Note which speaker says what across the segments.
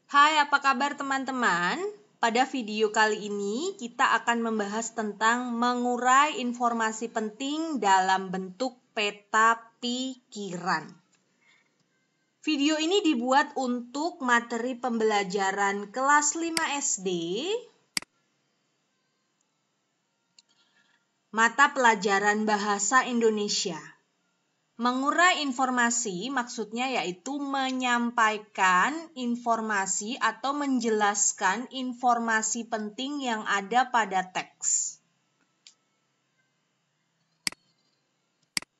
Speaker 1: Hai, apa kabar teman-teman? Pada video kali ini kita akan membahas tentang mengurai informasi penting dalam bentuk peta pikiran. Video ini dibuat untuk materi pembelajaran kelas 5 SD, mata pelajaran Bahasa Indonesia. Mengurai informasi maksudnya yaitu menyampaikan informasi atau menjelaskan informasi penting yang ada pada teks.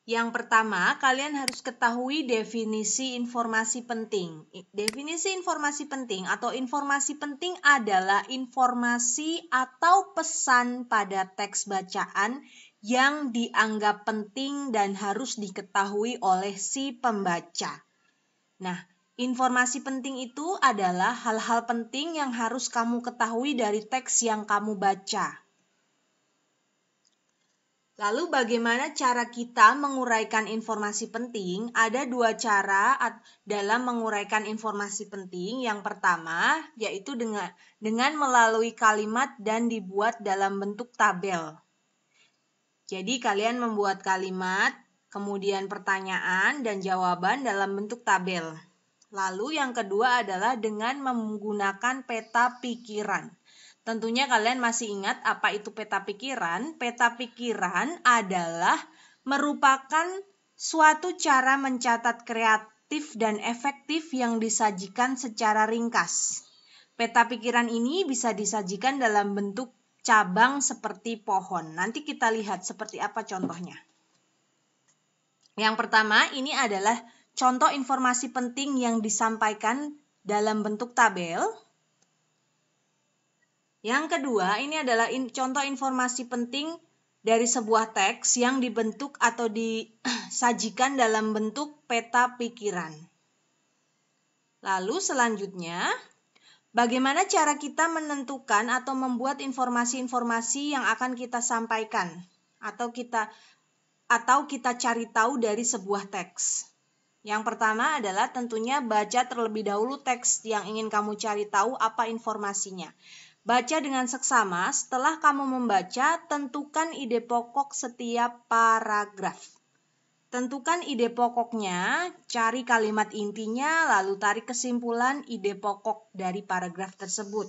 Speaker 1: Yang pertama, kalian harus ketahui definisi informasi penting. Definisi informasi penting atau informasi penting adalah informasi atau pesan pada teks bacaan yang dianggap penting dan harus diketahui oleh si pembaca. Nah, informasi penting itu adalah hal-hal penting yang harus kamu ketahui dari teks yang kamu baca. Lalu bagaimana cara kita menguraikan informasi penting? Ada dua cara dalam menguraikan informasi penting. Yang pertama yaitu dengan melalui kalimat dan dibuat dalam bentuk tabel. Jadi kalian membuat kalimat, kemudian pertanyaan dan jawaban dalam bentuk tabel. Lalu yang kedua adalah dengan menggunakan peta pikiran. Tentunya kalian masih ingat apa itu peta pikiran? Peta pikiran adalah merupakan suatu cara mencatat kreatif dan efektif yang disajikan secara ringkas. Peta pikiran ini bisa disajikan dalam bentuk cabang seperti pohon. Nanti kita lihat seperti apa contohnya. Yang pertama, ini adalah contoh informasi penting yang disampaikan dalam bentuk tabel. Yang kedua, ini adalah contoh informasi penting dari sebuah teks yang dibentuk atau disajikan dalam bentuk peta pikiran. Lalu selanjutnya, bagaimana cara kita menentukan atau membuat informasi-informasi yang akan kita sampaikan atau kita cari tahu dari sebuah teks? Yang pertama adalah tentunya baca terlebih dahulu teks yang ingin kamu cari tahu apa informasinya. Baca dengan seksama, setelah kamu membaca, tentukan ide pokok setiap paragraf. Tentukan ide pokoknya, cari kalimat intinya, lalu tarik kesimpulan ide pokok dari paragraf tersebut.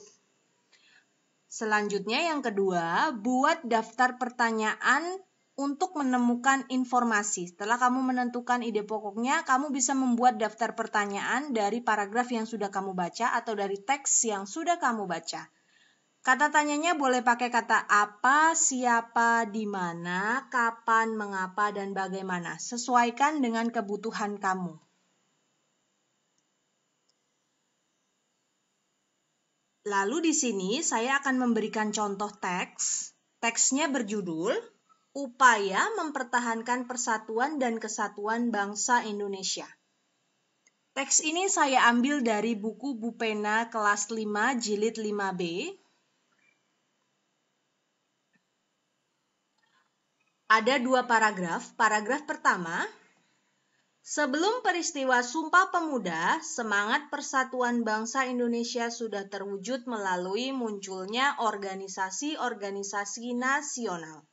Speaker 1: Selanjutnya yang kedua, buat daftar pertanyaan untuk menemukan informasi. Setelah kamu menentukan ide pokoknya, kamu bisa membuat daftar pertanyaan dari paragraf yang sudah kamu baca atau dari teks yang sudah kamu baca. Kata tanyanya boleh pakai kata apa, siapa, di mana, kapan, mengapa, dan bagaimana. Sesuaikan dengan kebutuhan kamu. Lalu di sini saya akan memberikan contoh teks. Teksnya berjudul Upaya Mempertahankan Persatuan dan Kesatuan Bangsa Indonesia. Teks ini saya ambil dari buku Bupena kelas 5 jilid 5B. Ada dua paragraf. Paragraf pertama, sebelum peristiwa Sumpah Pemuda, semangat persatuan bangsa Indonesia sudah terwujud melalui munculnya organisasi-organisasi nasional.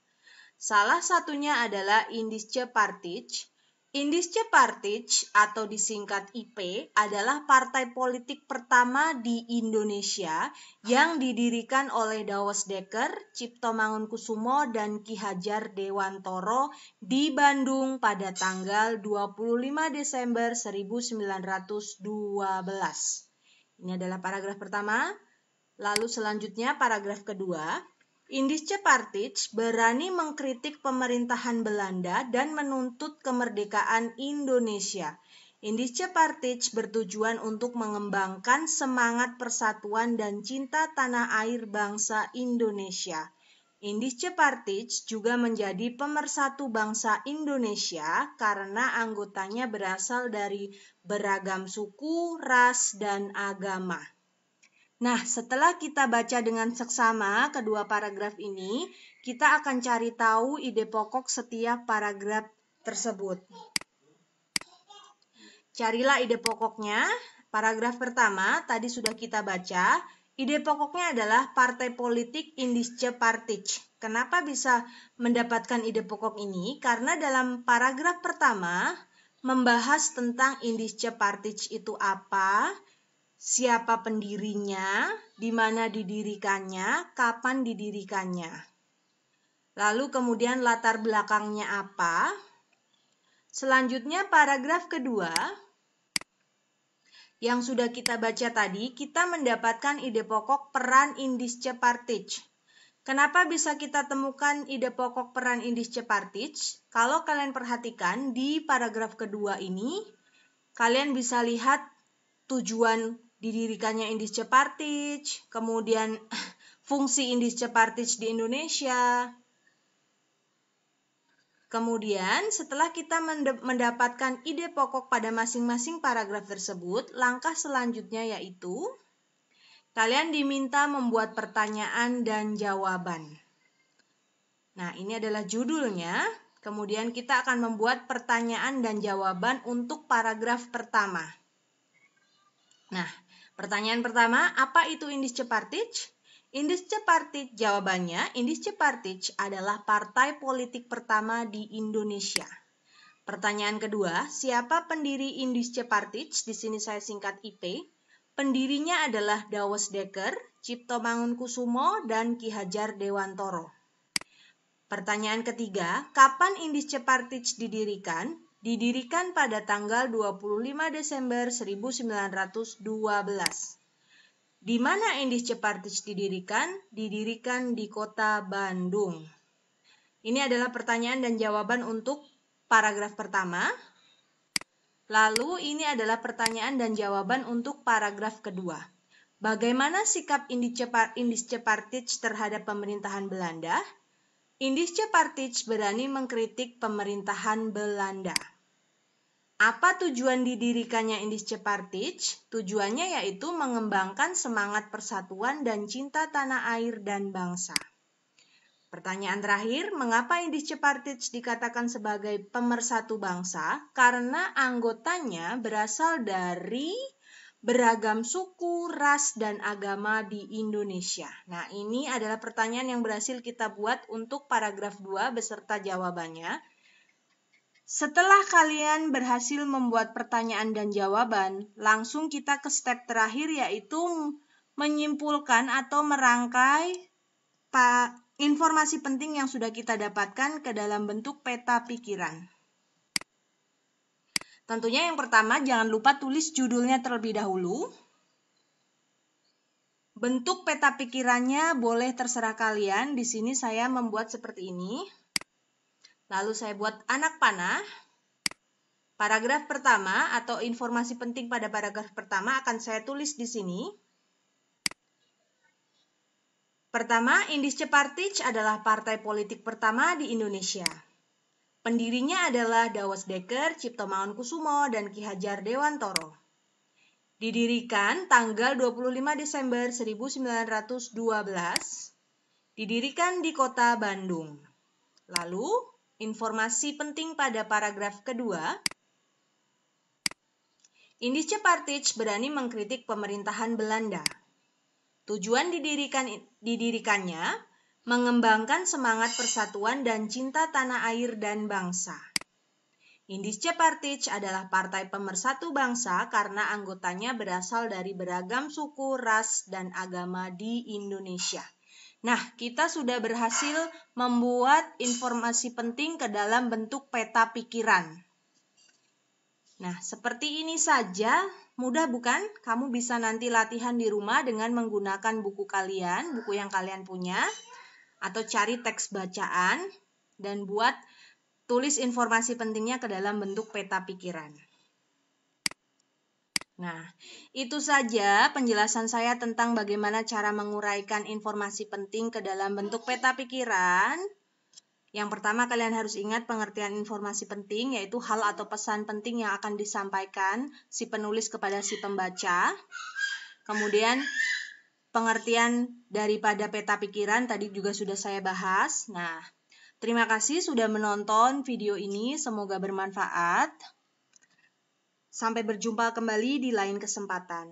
Speaker 1: Salah satunya adalah Indische Partij. Indische Partij atau disingkat IP adalah partai politik pertama di Indonesia yang didirikan oleh Dawes Dekker, Cipto Mangunkusumo, dan Ki Hajar Dewantoro di Bandung pada tanggal 25 Desember 1912. Ini adalah paragraf pertama. Lalu selanjutnya paragraf kedua. Indische Partij berani mengkritik pemerintahan Belanda dan menuntut kemerdekaan Indonesia. Indische Partij bertujuan untuk mengembangkan semangat persatuan dan cinta tanah air bangsa Indonesia. Indische Partij juga menjadi pemersatu bangsa Indonesia karena anggotanya berasal dari beragam suku, ras, dan agama. Nah, setelah kita baca dengan seksama kedua paragraf ini, kita akan cari tahu ide pokok setiap paragraf tersebut. Carilah ide pokoknya paragraf pertama tadi sudah kita baca. Ide pokoknya adalah partai politik Indische Partij. Kenapa bisa mendapatkan ide pokok ini? Karena dalam paragraf pertama membahas tentang Indische Partij itu apa, siapa pendirinya, di mana didirikannya, kapan didirikannya. Lalu kemudian latar belakangnya apa. Selanjutnya paragraf kedua, yang sudah kita baca tadi, kita mendapatkan ide pokok peran Indische Partij. Kenapa bisa kita temukan ide pokok peran Indische Partij? Kalau kalian perhatikan di paragraf kedua ini, kalian bisa lihat tujuan didirikannya Indische Partij, kemudian fungsi Indische Partij di Indonesia. Kemudian, setelah kita mendapatkan ide pokok pada masing-masing paragraf tersebut, langkah selanjutnya yaitu kalian diminta membuat pertanyaan dan jawaban. Nah, ini adalah judulnya. Kemudian kita akan membuat pertanyaan dan jawaban untuk paragraf pertama. Nah, pertanyaan pertama, apa itu Indische Partij? Indische Partij, jawabannya, Indische Partij adalah partai politik pertama di Indonesia. Pertanyaan kedua, siapa pendiri Indische Partij? Di sini saya singkat IP. Pendirinya adalah Douwes Dekker, Cipto Mangunkusumo, dan Ki Hajar Dewantoro. Pertanyaan ketiga, kapan Indische Partij didirikan? Didirikan pada tanggal 25 Desember 1912. Di mana Indische Partij didirikan? Didirikan di kota Bandung. Ini adalah pertanyaan dan jawaban untuk paragraf pertama. Lalu ini adalah pertanyaan dan jawaban untuk paragraf kedua. Bagaimana sikap Indische Partij terhadap pemerintahan Belanda? Indische Partij berani mengkritik pemerintahan Belanda. Apa tujuan didirikannya Indische Partij? Tujuannya yaitu mengembangkan semangat persatuan dan cinta tanah air dan bangsa. Pertanyaan terakhir, mengapa Indische Partij dikatakan sebagai pemersatu bangsa? Karena anggotanya berasal dari beragam suku, ras, dan agama di Indonesia. Nah, ini adalah pertanyaan yang berhasil kita buat untuk paragraf 2 beserta jawabannya. Setelah kalian berhasil membuat pertanyaan dan jawaban, langsung kita ke step terakhir yaitu menyimpulkan atau merangkai informasi penting yang sudah kita dapatkan ke dalam bentuk peta pikiran. Tentunya yang pertama jangan lupa tulis judulnya terlebih dahulu. Bentuk peta pikirannya boleh terserah kalian. Di sini saya membuat seperti ini. Lalu saya buat anak panah. Paragraf pertama atau informasi penting pada paragraf pertama akan saya tulis di sini. Pertama, Indische Partij adalah partai politik pertama di Indonesia. Pendirinya adalah Douwes Dekker, Cipto Mangunkusumo, dan Ki Hajar Dewantoro. Didirikan tanggal 25 Desember 1912. Didirikan di kota Bandung. Lalu, informasi penting pada paragraf kedua. Indische Partij berani mengkritik pemerintahan Belanda. Tujuan didirikannya mengembangkan semangat persatuan dan cinta tanah air dan bangsa. Indische Partij adalah partai pemersatu bangsa karena anggotanya berasal dari beragam suku, ras, dan agama di Indonesia. Nah, kita sudah berhasil membuat informasi penting ke dalam bentuk peta pikiran. Nah, seperti ini saja, mudah bukan? Kamu bisa nanti latihan di rumah dengan menggunakan buku kalian, buku yang kalian punya, atau cari teks bacaan, dan tulis informasi pentingnya ke dalam bentuk peta pikiran. Nah, itu saja penjelasan saya tentang bagaimana cara menguraikan informasi penting ke dalam bentuk peta pikiran. Yang pertama, kalian harus ingat pengertian informasi penting, yaitu hal atau pesan penting yang akan disampaikan si penulis kepada si pembaca. Kemudian, pengertian daripada peta pikiran tadi juga sudah saya bahas. Nah, terima kasih sudah menonton video ini, semoga bermanfaat. Sampai berjumpa kembali di lain kesempatan.